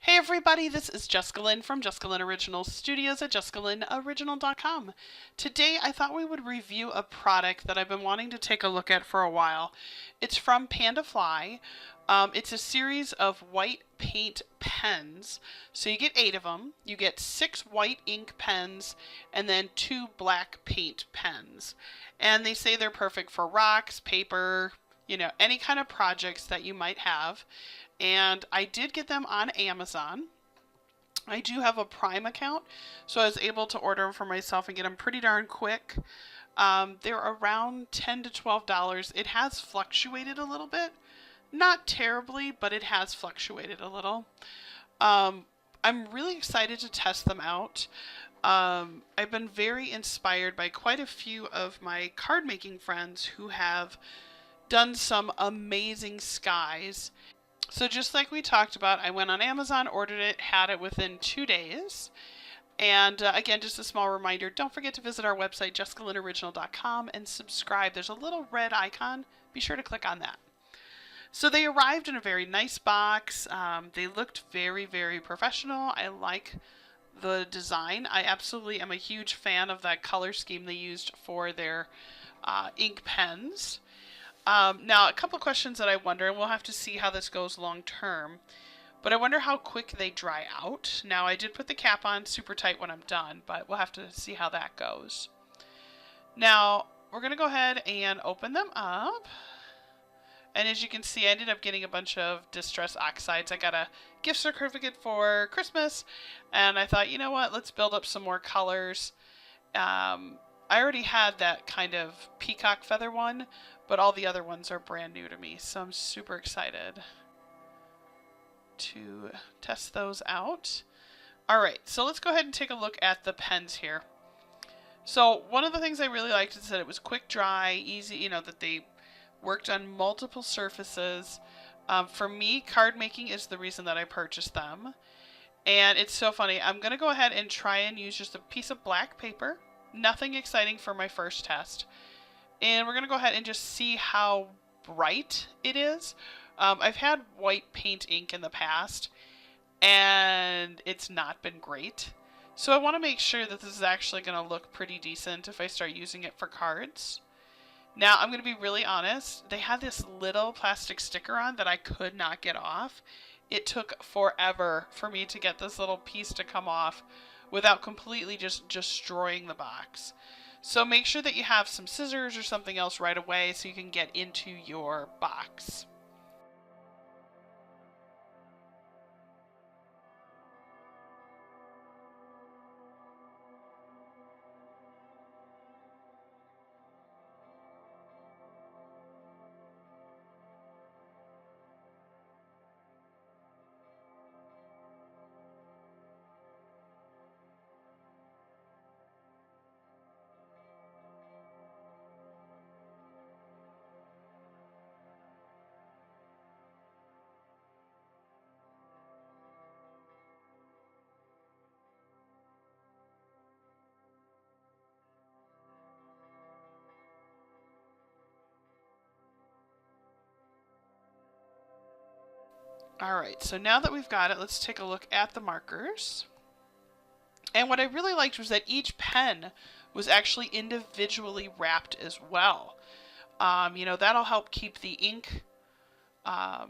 Hey everybody, this is Jessica Lynn from Jessica Lynn Original Studios at jessicalynoriginal.com. Today I thought we would review a product that I've been wanting to take a look at for a while. It's from Panda Fly. It's a series of white paint pens. So you get 8 of them. You get 6 white ink pens and then 2 black paint pens. And they say they're perfect for rocks, paper, any kind of projects that you might have. And I did get them on Amazon. I do have a Prime account, so I was able to order them for myself and get them pretty darn quick. They're around $10 to $12. It has fluctuated a little bit. Not terribly, but it has fluctuated a little. I'm really excited to test them out. I've been very inspired by quite a few of my card making friends who have done some amazing skies. So just like we talked about, I went on Amazon, ordered it, had it within 2 days. And again, just a small reminder, don't forget to visit our website, jessicalynoriginal.com, and subscribe. There's a little red icon. Be sure to click on that. So they arrived in a very nice box. They looked very, very professional. I like the design. I absolutely am a huge fan of that color scheme they used for their ink pens. Now, a couple of questions that I wonder, and we'll have to see how this goes long term, but I wonder how quick they dry out. Now, I did put the cap on super tight when I'm done, but we'll have to see how that goes. Now, we're going to go ahead and open them up. And as you can see, I ended up getting a bunch of Distress Oxides. I got a gift certificate for Christmas, and I thought, you know what, let's build up some more colors. I already had that kind of peacock feather one, but all the other ones are brand new to me, so I'm super excited to test those out. Alright, so let's go ahead and take a look at the pens here. So one of the things I really liked is that it was quick dry, easy, that they worked on multiple surfaces. For me, card making is the reason that I purchased them. And it's so funny. I'm going to go ahead and try and use just a piece of black paper. Nothing exciting for my first test. And we're going to go ahead and just see how bright it is. I've had white paint ink in the past, and it's not been great. So I want to make sure that this is actually going to look pretty decent if I start using it for cards. Now, I'm going to be really honest. They had this little plastic sticker on that I could not get off. It took forever for me to get this little piece to come off without completely just destroying the box. So make sure that you have some scissors or something else right away so you can get into your box. Alright, so now that we've got it, let's take a look at the markers. And what I really liked was that each pen was actually individually wrapped as well. That'll help keep the ink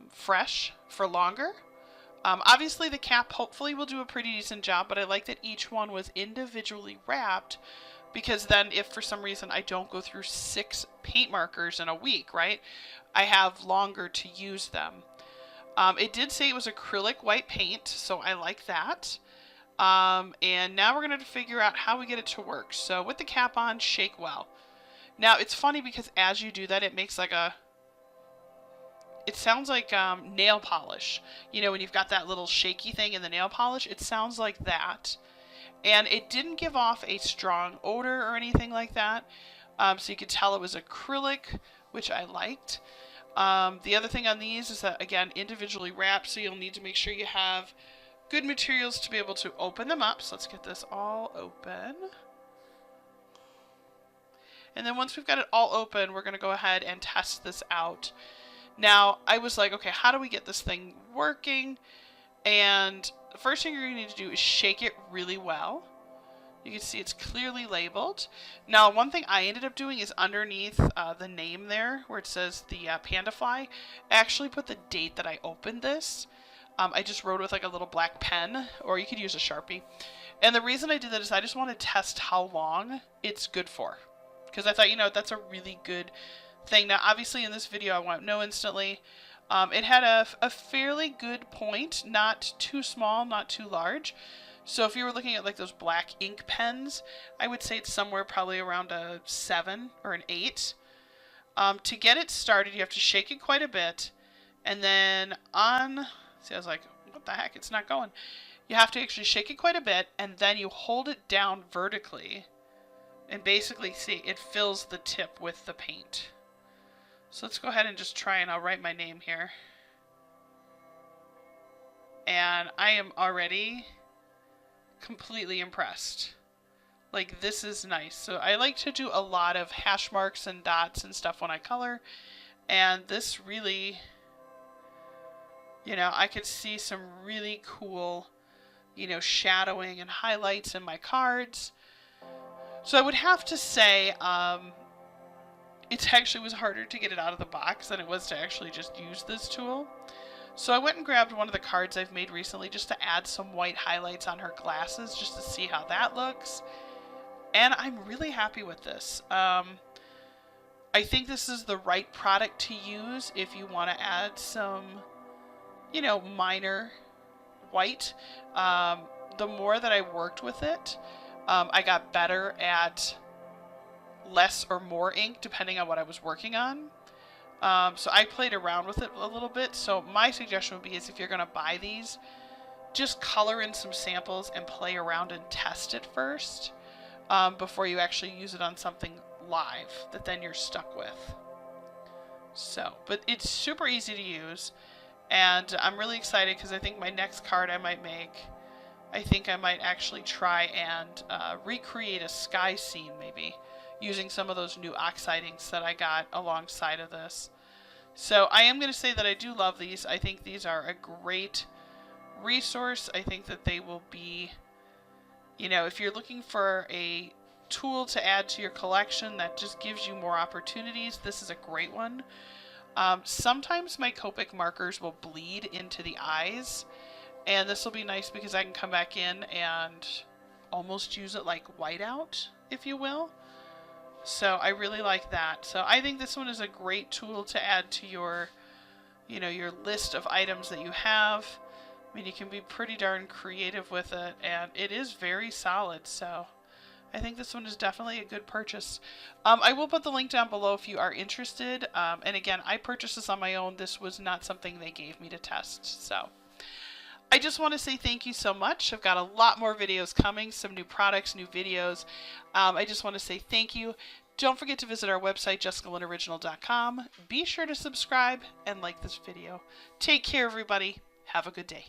fresh for longer. Obviously the cap hopefully will do a pretty decent job, but I like that each one was individually wrapped, because then if for some reason I don't go through 6 paint markers in a week, right, I have longer to use them. It did say it was acrylic white paint, so I like that. And now we're going to figure out how we get it to work. So with the cap on, shake well. Now it's funny because as you do that, it makes like it sounds like nail polish. When you've got that little shaky thing in the nail polish, it sounds like that. And it didn't give off a strong odor or anything like that. So you could tell it was acrylic, which I liked. The other thing on these is that, again, individually wrapped, so you'll need to make sure you have good materials to be able to open them up. So let's get this all open. And then once we've got it all open, we're going to go ahead and test this out. Now, I was like, okay, how do we get this thing working? And the first thing you're going to need to do is shake it really well. You can see it's clearly labeled. Now, one thing I ended up doing is underneath the name there, where it says the Panda Fly, I actually put the date that I opened this. I just wrote with like a little black pen, or you could use a Sharpie. And the reason I did that is I just want to test how long it's good for. Because I thought, you know, that's a really good thing. Now, obviously in this video, I won't know instantly. It had a fairly good point, not too small, not too large. So if you were looking at like those black ink pens, I would say it's somewhere probably around a 7 or an 8. To get it started, you have to shake it quite a bit. And then see, I was like, what the heck? It's not going. You have to actually shake it quite a bit, and then you hold it down vertically. And basically, see, it fills the tip with the paint. So let's go ahead and just try, and I'll write my name here. And I am already completely impressed. Like, this is nice. So I like to do a lot of hash marks and dots and stuff when I color, and this really, you know, I could see some really cool, you know, shadowing and highlights in my cards. So I would have to say it actually was harder to get it out of the box than it was to actually just use this tool. So I went and grabbed one of the cards I've made recently just to add some white highlights on her glasses, just to see how that looks. And I'm really happy with this. I think this is the right product to use if you want to add some, you know, minor white. The more that I worked with it, I got better at less or more ink depending on what I was working on. So I played around with it a little bit. So my suggestion would be is if you're going to buy these, just color in some samples and play around and test it first before you actually use it on something live that then you're stuck with. So, but it's super easy to use, and I'm really excited because I think my next card I might make, I think I might actually try and recreate a sky scene maybe, using some of those new oxide inks that I got alongside of this. So I am going to say that I do love these. I think these are a great resource. I think that they will be, you know, if you're looking for a tool to add to your collection that just gives you more opportunities, this is a great one. Sometimes my Copic markers will bleed into the eyes, and this will be nice because I can come back in and almost use it like whiteout, if you will. So I really like that. So I think this one is a great tool to add to your, you know, your list of items that you have. I mean, you can be pretty darn creative with it, and it is very solid. So I think this one is definitely a good purchase. I will put the link down below if you are interested. And again, I purchased this on my own. This was not something they gave me to test. So I just want to say thank you so much. I've got a lot more videos coming, some new products, new videos. I just want to say thank you. Don't forget to visit our website, JessicaLynnOriginal.com. Be sure to subscribe and like this video. Take care, everybody. Have a good day.